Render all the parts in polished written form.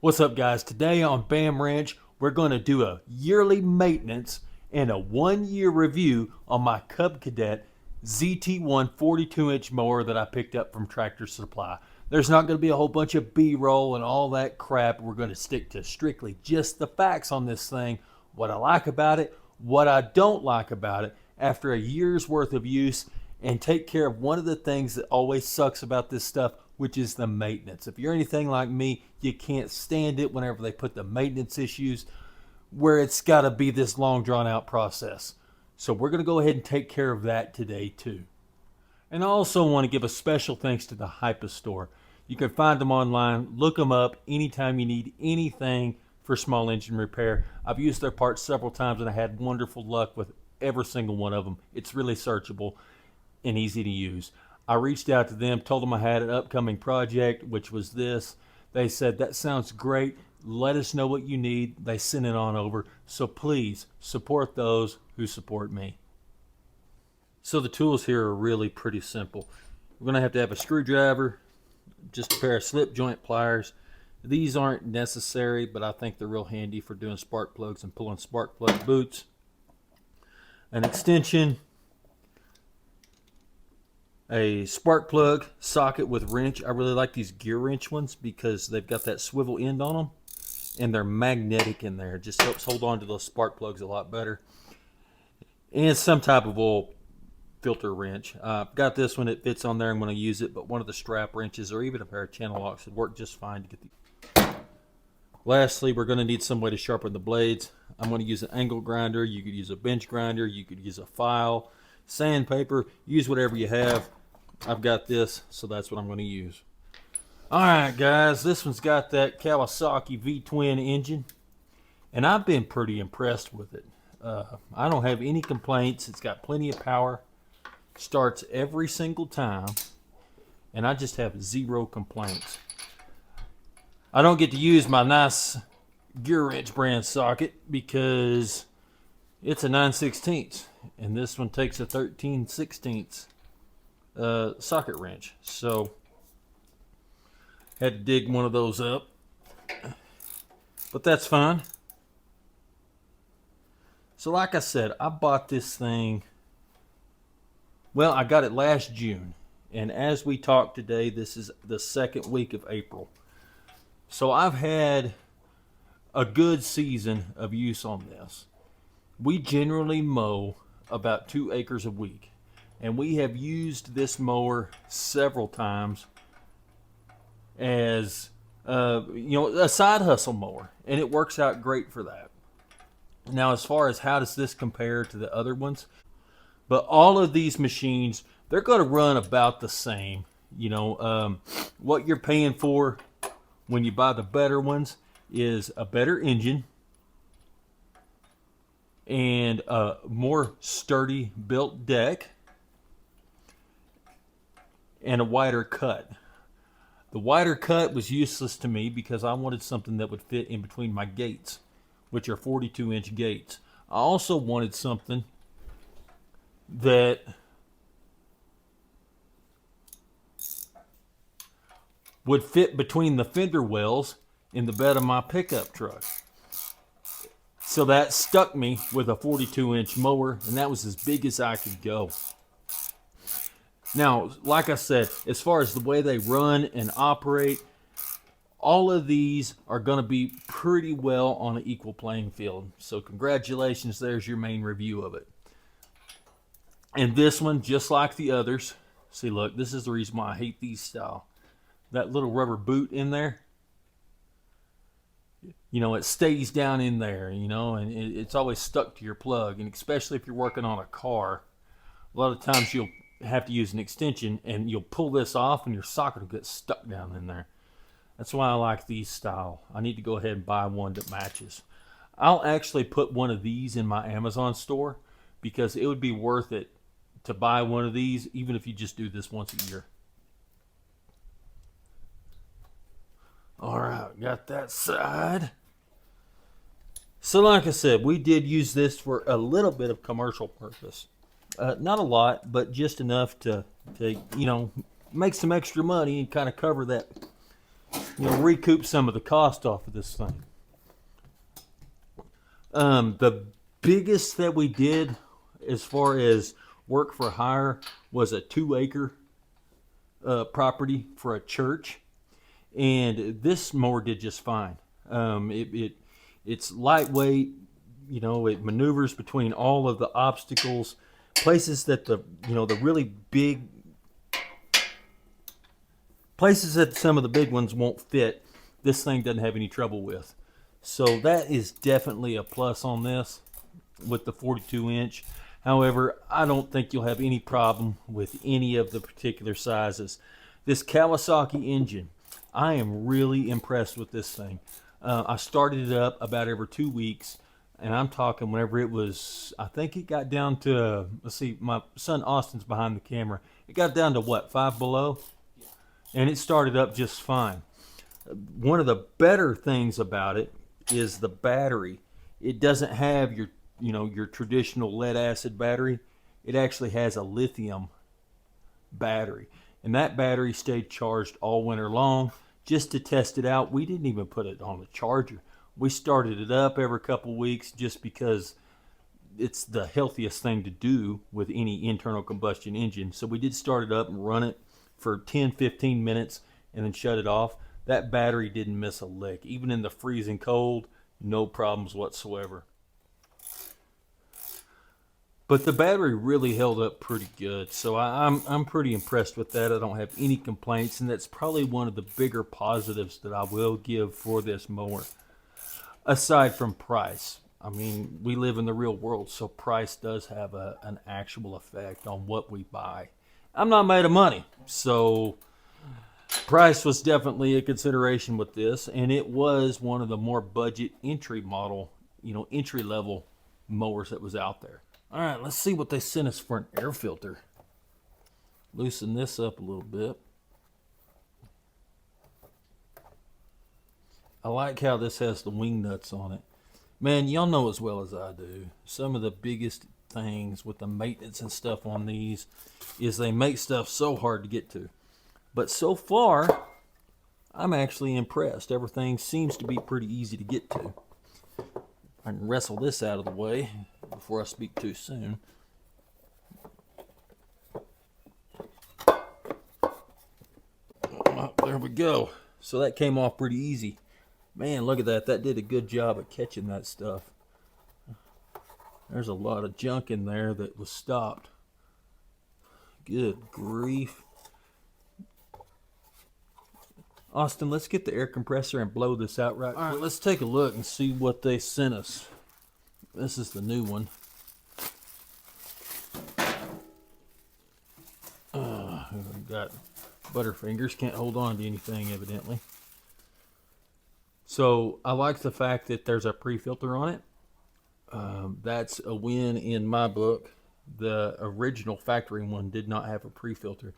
What's up, guys? Today on BAAM Ranch, we're going to do a yearly maintenance and a 1-year review on my Cub Cadet ZT1 42-inch mower that I picked up from Tractor Supply. There's not going to be a whole bunch of B-roll and all that crap. We're going to stick to strictly just the facts on this thing, what I like about it, what I don't like about it after a year's worth of use, and take care of one of the things that always sucks about this stuff, which is the maintenance. If you're anything like me, you can't stand it whenever they put the maintenance issues where it's got to be this long drawn out process. So we're going to go ahead and take care of that today too. And I also want to give a special thanks to the Hypa store. You can find them online, look them up anytime you need anything for small engine repair. I've used their parts several times and I had wonderful luck with every single one of them. It's really searchable and easy to use. I reached out to them, told them I had an upcoming project, which was this. They said, that sounds great. Let us know what you need. They sent it on over. So please support those who support me. So the tools here are really pretty simple. We're going to have a screwdriver, just a pair of slip joint pliers. These aren't necessary, but I think they're real handy for doing spark plugs and pulling spark plug boots. An extension, a spark plug socket with wrench. I really like these GearWrench ones because they've got that swivel end on them and they're magnetic in there. It just helps hold on to those spark plugs a lot better. And some type of oil filter wrench. I've got this one, it fits on there. I'm going to use it, but one of the strap wrenches or even a pair of channel locks would work just fine to get the... Lastly, we're going to need some way to sharpen the blades. I'm going to use an angle grinder. You could use a bench grinder. You could use a file, sandpaper, use whatever you have. I've got this, so that's what I'm going to use. Alright guys, this one's got that Kawasaki V-twin engine, and I've been pretty impressed with it. I don't have any complaints. It's got plenty of power, starts every single time, and I just have zero complaints. I don't get to use my nice GearWrench brand socket because it's a 9/16, and this one takes a 13/16 socket wrench. So had to dig one of those up, but that's fine. So like I said, I bought this thing, well, I got it last June, and as we talk today, this is the second week of April. So I've had a good season of use on this. We generally mow about 2 acres a week, and we have used this mower several times as a side hustle mower, and it works out great for that. Now, as far as how does this compare to the other ones, but all of these machines, they're going to run about the same. What you're paying for when you buy the better ones is a better engine and a more sturdy built deck and a wider cut. The wider cut was useless to me because I wanted something that would fit in between my gates, which are 42-inch gates. I also wanted something that would fit between the fender wells in the bed of my pickup truck. So that stuck me with a 42-inch mower, and that was as big as I could go. Now, like I said, as far as the way they run and operate, all of these are going to be pretty well on an equal playing field. So congratulations, there's your main review of it. And this one, just like the others, see, look, this is the reason why I hate these style. That little rubber boot in there, it stays down in there, and it's always stuck to your plug. And especially if you're working on a car, a lot of times you'll have to use an extension and you'll pull this off and your socket will get stuck down in there. That's why I like these style. I need to go ahead and buy one that matches. I'll actually put one of these in my Amazon store because it would be worth it to buy one of these, even if you just do this once a year. All right, got that side. So like I said, we did use this for a little bit of commercial purpose. Not a lot, but just enough to make some extra money and kind of cover that recoup some of the cost off of this thing. The biggest that we did as far as work for hire was a 2-acre property for a church, and this mower did just fine. It's lightweight, it maneuvers between all of the obstacles, places that the really big places that some of the big ones won't fit. This thing doesn't have any trouble with. So that is definitely a plus on this with the 42-inch. However, I don't think you'll have any problem with any of the particular sizes. This Kawasaki engine, I am really impressed with this thing. I started it up about every 2 weeks, and I'm talking whenever it was, I think it got down to, let's see, my son Austin's behind the camera. It got down to what, 5 below? And it started up just fine. One of the better things about it is the battery. It doesn't have your traditional lead acid battery. It actually has a lithium battery, and that battery stayed charged all winter long. Just to test it out, we didn't even put it on the charger. We started it up every couple weeks just because it's the healthiest thing to do with any internal combustion engine. So we did start it up and run it for 10-15 minutes and then shut it off. That battery didn't miss a lick. Even in the freezing cold, no problems whatsoever. But the battery really held up pretty good, so I'm pretty impressed with that. I don't have any complaints, and that's probably one of the bigger positives that I will give for this mower. Aside from price, I mean, we live in the real world, so price does have an actual effect on what we buy. I'm not made of money, so price was definitely a consideration with this, and it was one of the more budget entry level mowers that was out there. All right, let's see what they sent us for an air filter. Loosen this up a little bit. I like how this has the wing nuts on it. Man, y'all know as well as I do, some of the biggest things with the maintenance and stuff on these is they make stuff so hard to get to. But so far, I'm actually impressed. Everything seems to be pretty easy to get to. I can wrestle this out of the way before I speak too soon. Oh, there we go. So that came off pretty easy. Man, look at that. That did a good job of catching that stuff. There's a lot of junk in there that was stopped. Good grief. Austin, let's get the air compressor and blow this out right quick. All right, let's take a look and see what they sent us. This is the new one. We've got butterfingers, can't hold on to anything evidently. So I like the fact that there's a pre-filter on it. That's a win in my book. The original factory one did not have a pre-filter.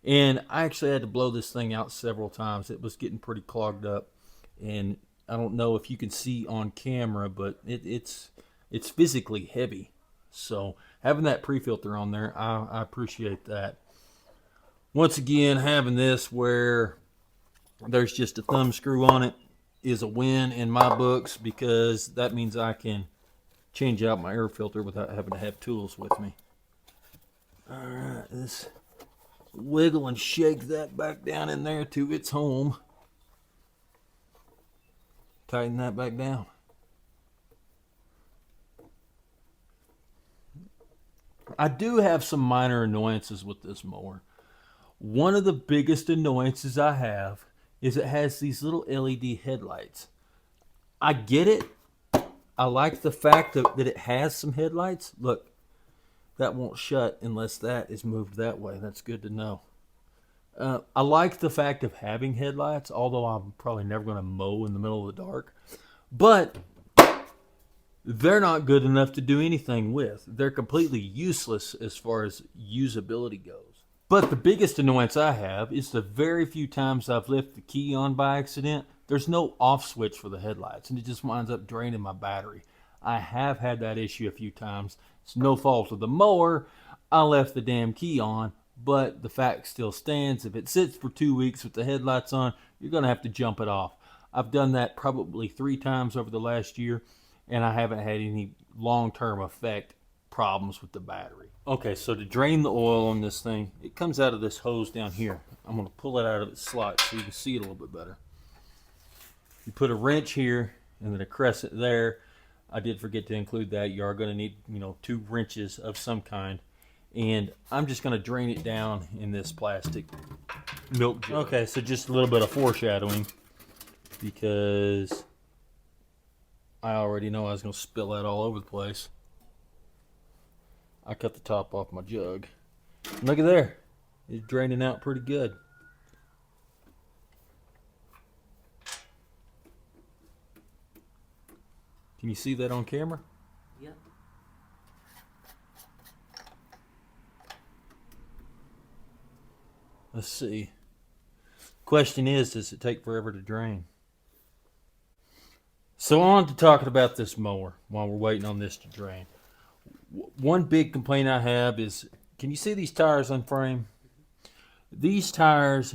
And I actually had to blow this thing out several times. It was getting pretty clogged up. And I don't know if you can see on camera, but it's physically heavy. So having that pre-filter on there, I appreciate that. Once again, having this where there's just a thumb screw on it is a win in my books, because that means I can change out my air filter without having to have tools with me. All right, let's wiggle and shake that back down in there to its home. Tighten that back down. I do have some minor annoyances with this mower. One of the biggest annoyances I have is it has these little LED headlights. I get it. I like the fact that it has some headlights. Look, that won't shut unless that is moved that way. That's good to know. I like the fact of having headlights, although I'm probably never going to mow in the middle of the dark. But they're not good enough to do anything with. They're completely useless as far as usability goes. But the biggest annoyance I have is the very few times I've left the key on by accident, there's no off switch for the headlights, and it just winds up draining my battery. I have had that issue a few times. It's no fault of the mower. I left the damn key on, but the fact still stands. If it sits for 2 weeks with the headlights on, you're going to have to jump it off. I've done that probably 3 times over the last year, and I haven't had any long-term effect problems with the battery. Okay, so to drain the oil on this thing, it comes out of this hose down here. I'm going to pull it out of its slot so you can see it a little bit better. You put a wrench here and then a crescent there. I did forget to include that. You are going to need, 2 wrenches of some kind. And I'm just going to drain it down in this plastic milk jug. Okay, so just a little bit of foreshadowing, because I already know I was going to spill that all over the place. I cut the top off my jug. Look at there. It's draining out pretty good. Can you see that on camera? Yep. Let's see. Question is, does it take forever to drain? So on to talking about this mower while we're waiting on this to drain. One big complaint I have is, can you see these tires on frame? These tires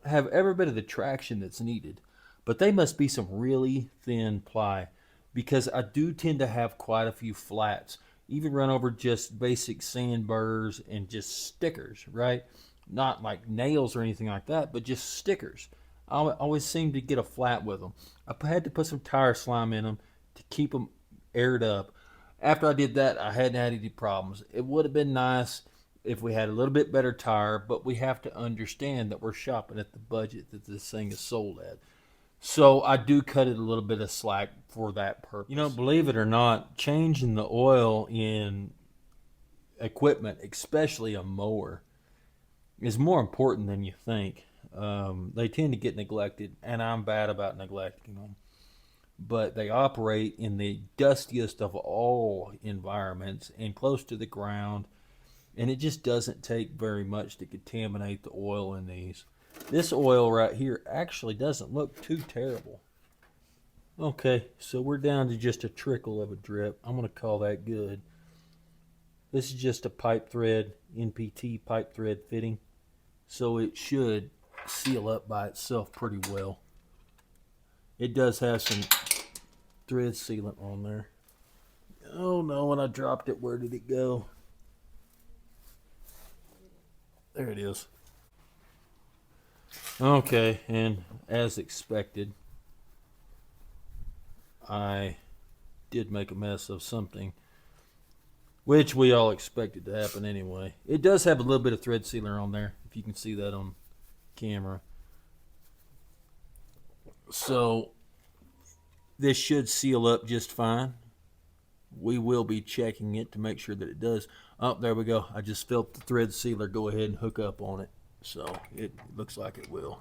have every bit of the traction that's needed, but they must be some really thin ply, because I do tend to have quite a few flats, even run over just basic sand burrs and just stickers, right? Not like nails or anything like that, but just stickers. I always seem to get a flat with them. I had to put some tire slime in them to keep them aired up. After I did that, I hadn't had any problems. It would have been nice if we had a little bit better tire, but we have to understand that we're shopping at the budget that this thing is sold at. So I do cut it a little bit of slack for that purpose. Believe it or not, changing the oil in equipment, especially a mower, is more important than you think. They tend to get neglected, and I'm bad about neglecting them. But they operate in the dustiest of all environments and close to the ground, and it just doesn't take very much to contaminate the oil in these. This oil right here actually doesn't look too terrible. Okay, so we're down to just a trickle of a drip. I'm going to call that good. This is just a pipe thread, NPT pipe thread fitting, so it should seal up by itself pretty well. It does have some thread sealant on there. Oh no, when I dropped it, where did it go? There it is. Okay, and as expected, I did make a mess of something, which we all expected to happen anyway. It does have a little bit of thread sealer on there, if you can see that on camera. So this should seal up just fine. We will be checking it to make sure that it does. Oh, there we go. I just felt the thread sealer go ahead and hook up on it. So it looks like it will.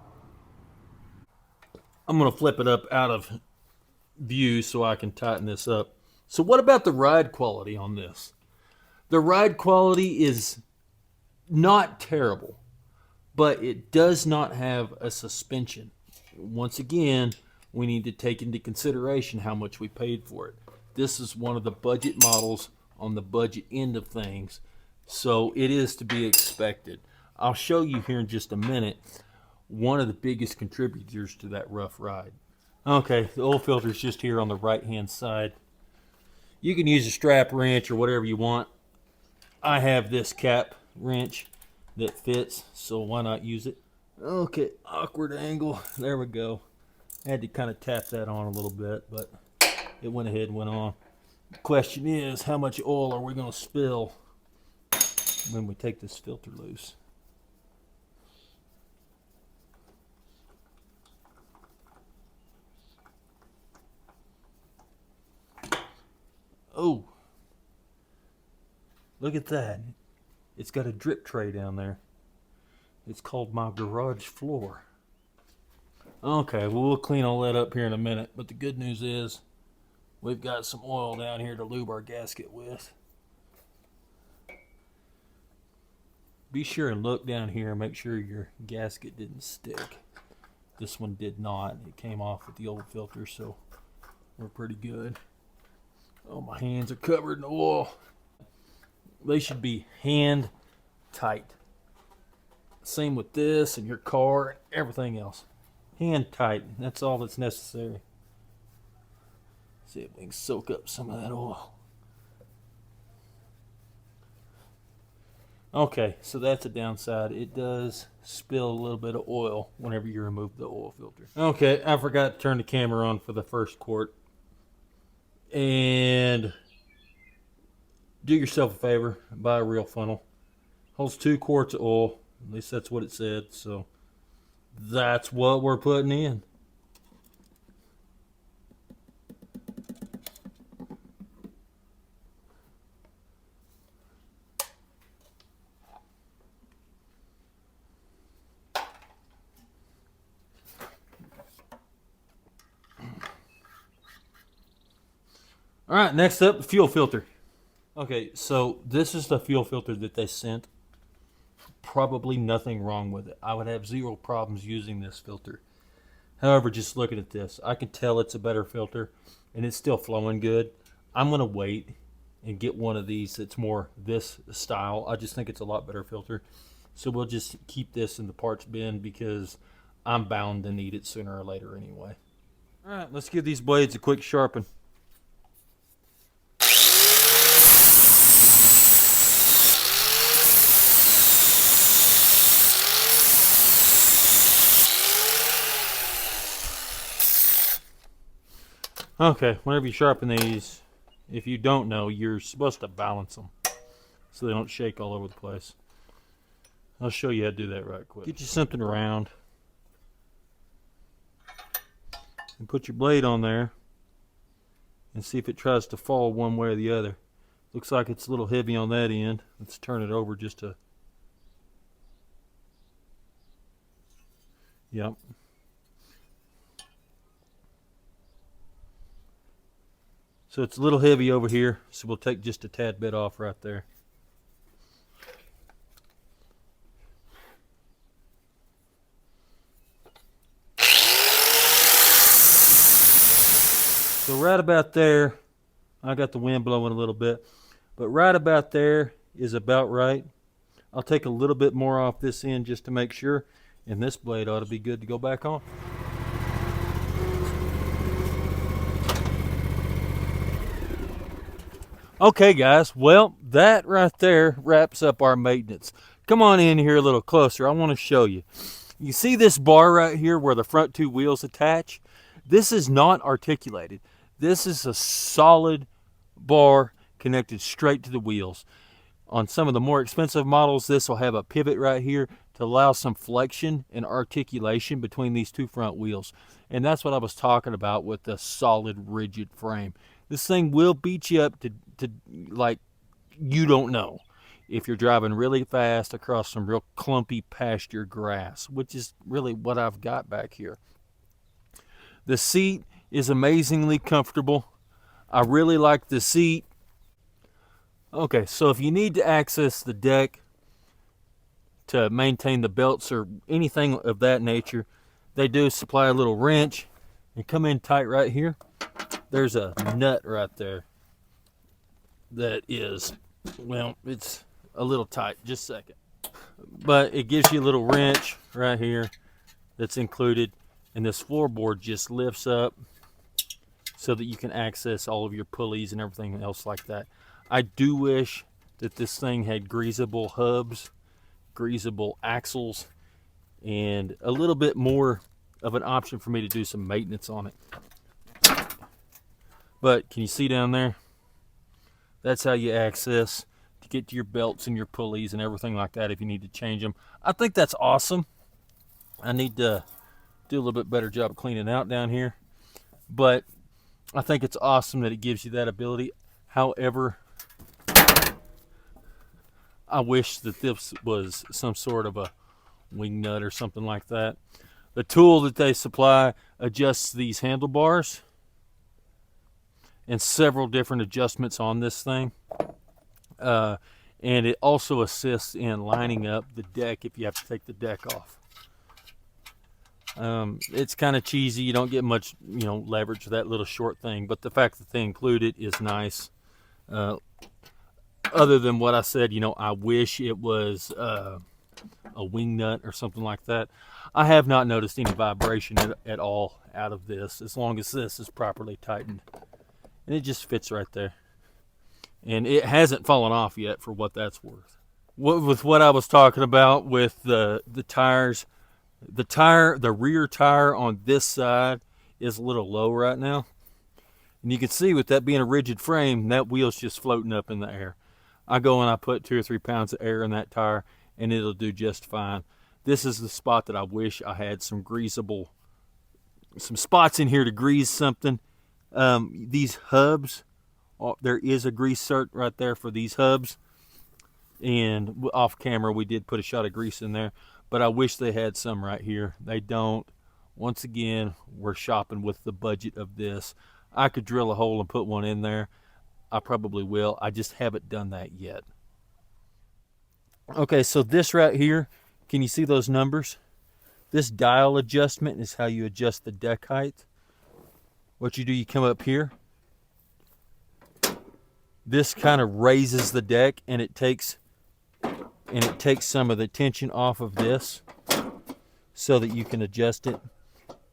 I'm going to flip it up out of view so I can tighten this up. So what about the ride quality on this? The ride quality is not terrible, but it does not have a suspension. Once again, we need to take into consideration how much we paid for it. This is one of the budget models on the budget end of things, so it is to be expected. I'll show you here in just a minute one of the biggest contributors to that rough ride. Okay, the oil filter is just here on the right hand side. You can use a strap wrench or whatever you want. I have this cap wrench that fits, so why not use it? Okay, awkward angle. There we go. I had to kind of tap that on a little bit, but it went ahead and went on. The question is, how much oil are we going to spill when we take this filter loose? Oh, look at that. It's got a drip tray down there. It's called my garage floor. Okay, well, we'll clean all that up here in a minute, but the good news is we've got some oil down here to lube our gasket with. Be sure and look down here and make sure your gasket didn't stick. This one did not. It came off with the old filter, so we're pretty good. Oh, my hands are covered in oil. They should be hand tight. Same with this and your car and everything else. Hand tight, that's all that's necessary. See if we can soak up some of that oil. Okay, so that's a downside. It does spill a little bit of oil whenever you remove the oil filter. Okay, I forgot to turn the camera on for the first quart. And do yourself a favor, buy a real funnel. Holds 2 quarts of oil. At least that's what it said. So that's what we're putting in. All right, next up, the fuel filter. Okay, so this is the fuel filter that they sent. Probably nothing wrong with it. I would have 0 problems using this filter. However, just looking at this, I can tell it's a better filter and it's still flowing good. I'm going to wait and get one of these that's more this style. I just think it's a lot better filter. So we'll just keep this in the parts bin because I'm bound to need it sooner or later anyway. All right, let's give these blades a quick sharpen. Okay, whenever you sharpen these, if you don't know, you're supposed to balance them so they don't shake all over the place. I'll show you how to do that right quick. Get you something round and put your blade on there and see if it tries to fall one way or the other. Looks like it's a little heavy on that end. Let's turn it over just to... Yep. So it's a little heavy over here, so we'll take just a tad bit off right there. So right about there, I got the wind blowing a little bit, but right about there is about right. I'll take a little bit more off this end just to make sure, and this blade ought to be good to go back on. Okay guys, well that right there wraps up our maintenance. Come on in here a little closer, I want to show you. You see this bar right here where the front 2 wheels attach? This is not articulated. This is a solid bar connected straight to the wheels. On some of the more expensive models, this will have a pivot right here to allow some flexion and articulation between these 2 front wheels. And that's what I was talking about with the solid rigid frame. This thing will beat you up to like you don't know if you're driving really fast across some real clumpy pasture grass, which is really what I've got back here. The seat is amazingly comfortable. I really like the seat. Okay, so if you need to access the deck to maintain the belts or anything of that nature, they do supply a little wrench and come in tight right here. There's a nut right there that is, well, it's a little tight. Just a second. But it gives you a little wrench right here that's included, and this floorboard just lifts up so that you can access all of your pulleys and everything else like that. I do wish that this thing had greasable hubs, greasable axles, and a little bit more of an option for me to do some maintenance on it. But can you see down there? That's how you access to get to your belts and your pulleys and everything like that if you need to change them. I think that's awesome. I need to do a little bit better job of cleaning out down here. But I think it's awesome that it gives you that ability. However, I wish that this was some sort of a wing nut or something like that. The tool that they supply adjusts these handlebars and several different adjustments on this thing. And it also assists in lining up the deck if you have to take the deck off. It's kind of cheesy. You don't get much, leverage with that little short thing, but the fact that they include it is nice. Other than what I said, I wish it was a wing nut or something like that. I have not noticed any vibration at all out of this, as long as this is properly tightened. And it just fits right there. And it hasn't fallen off yet, for what that's worth. With what I was talking about with the tires, the rear tire on this side is a little low right now. And you can see with that being a rigid frame, that wheel's just floating up in the air. I go and I put 2 or 3 pounds of air in that tire and it'll do just fine. This is the spot that I wish I had some spots in here to grease something. These hubs, there is a grease cert right there for these hubs. And off camera, we did put a shot of grease in there, but I wish they had some right here. They don't. Once again, we're shopping with the budget of this. I could drill a hole and put one in there. I probably will. I just haven't done that yet. Okay, so this right here, can you see those numbers? This dial adjustment is how you adjust the deck height. What you do, you come up here. This kind of raises the deck, and it takes some of the tension off of this so that you can adjust it.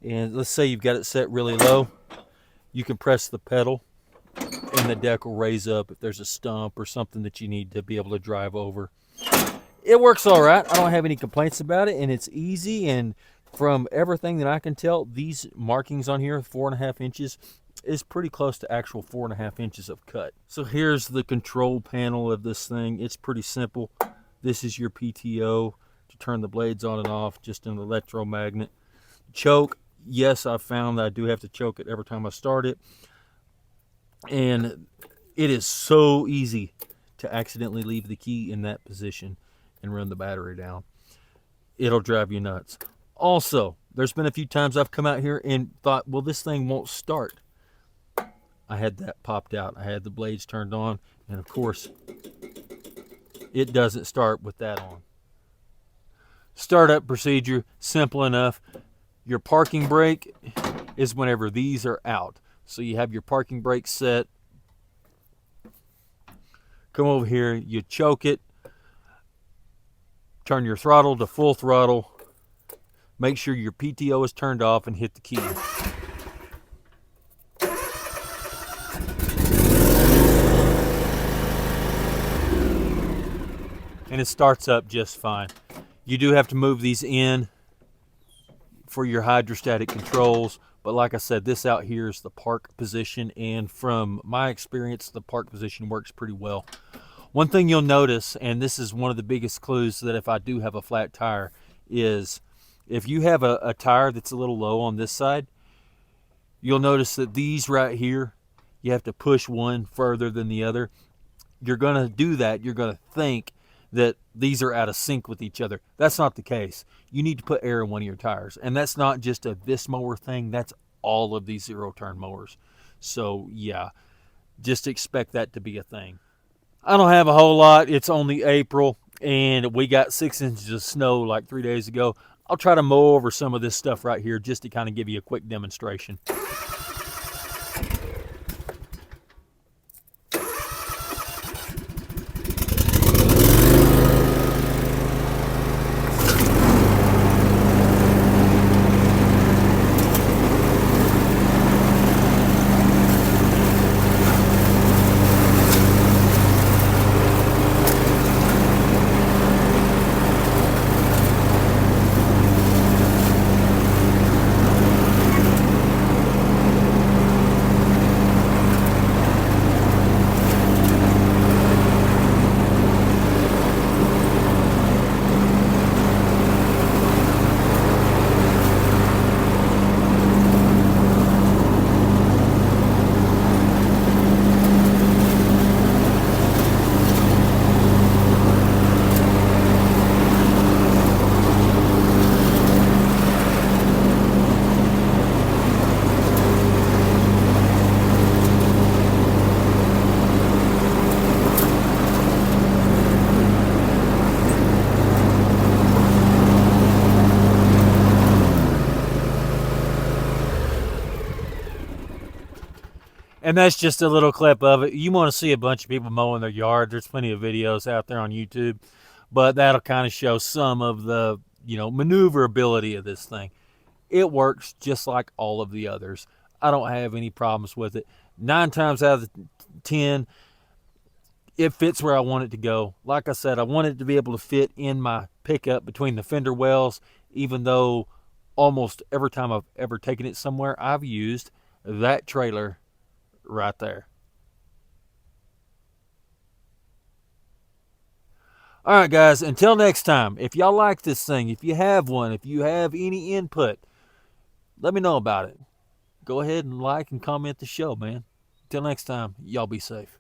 And let's say you've got it set really low. You can press the pedal and the deck will raise up if there's a stump or something that you need to be able to drive over. It works all right. I don't have any complaints about it, and it's easy. And from everything that I can tell, these markings on here, 4.5 inches, is pretty close to actual 4.5 inches of cut. So here's the control panel of this thing. It's pretty simple. This is your PTO to turn the blades on and off, just an electromagnet. Choke, yes, I found that I do have to choke it every time I start it. And it is so easy to accidentally leave the key in that position and run the battery down. It'll drive you nuts. Also, there's been a few times I've come out here and thought, well, this thing won't start. I had that popped out. I had the blades turned on, and of course, it doesn't start with that on. Startup procedure, simple enough. Your parking brake is whenever these are out. So you have your parking brake set. Come over here, you choke it. Turn your throttle to full throttle. Make sure your PTO is turned off and hit the key. And it starts up just fine. You do have to move these in for your hydrostatic controls, but like I said, this out here is the park position, and from my experience, the park position works pretty well. One thing you'll notice, and this is one of the biggest clues that if I do have a flat tire, is if you have a tire that's a little low on this side, you'll notice that these right here, you have to push one further than the other. You're going to do that. You're going to think that these are out of sync with each other. That's not the case. You need to put air in one of your tires. And that's not just a this mower thing. That's all of these zero-turn mowers. So, yeah, just expect that to be a thing. I don't have a whole lot. It's only April, and we got 6 inches of snow like 3 days ago. I'll try to mow over some of this stuff right here just to kind of give you a quick demonstration. And that's just a little clip of it. You want to see a bunch of people mowing their yard. There's plenty of videos out there on YouTube. but that'll kind of show some of the, maneuverability of this thing. It works just like all of the others. I don't have any problems with it. 9 times out of 10, it fits where I want it to go. Like I said, I want it to be able to fit in my pickup between the fender wells, even though almost every time I've ever taken it somewhere, I've used that trailer right there. All right, guys, until next time, if y'all like this thing, if you have one, if you have any input, let me know about it. Go ahead and like and comment the show, man. Until next time, y'all be safe.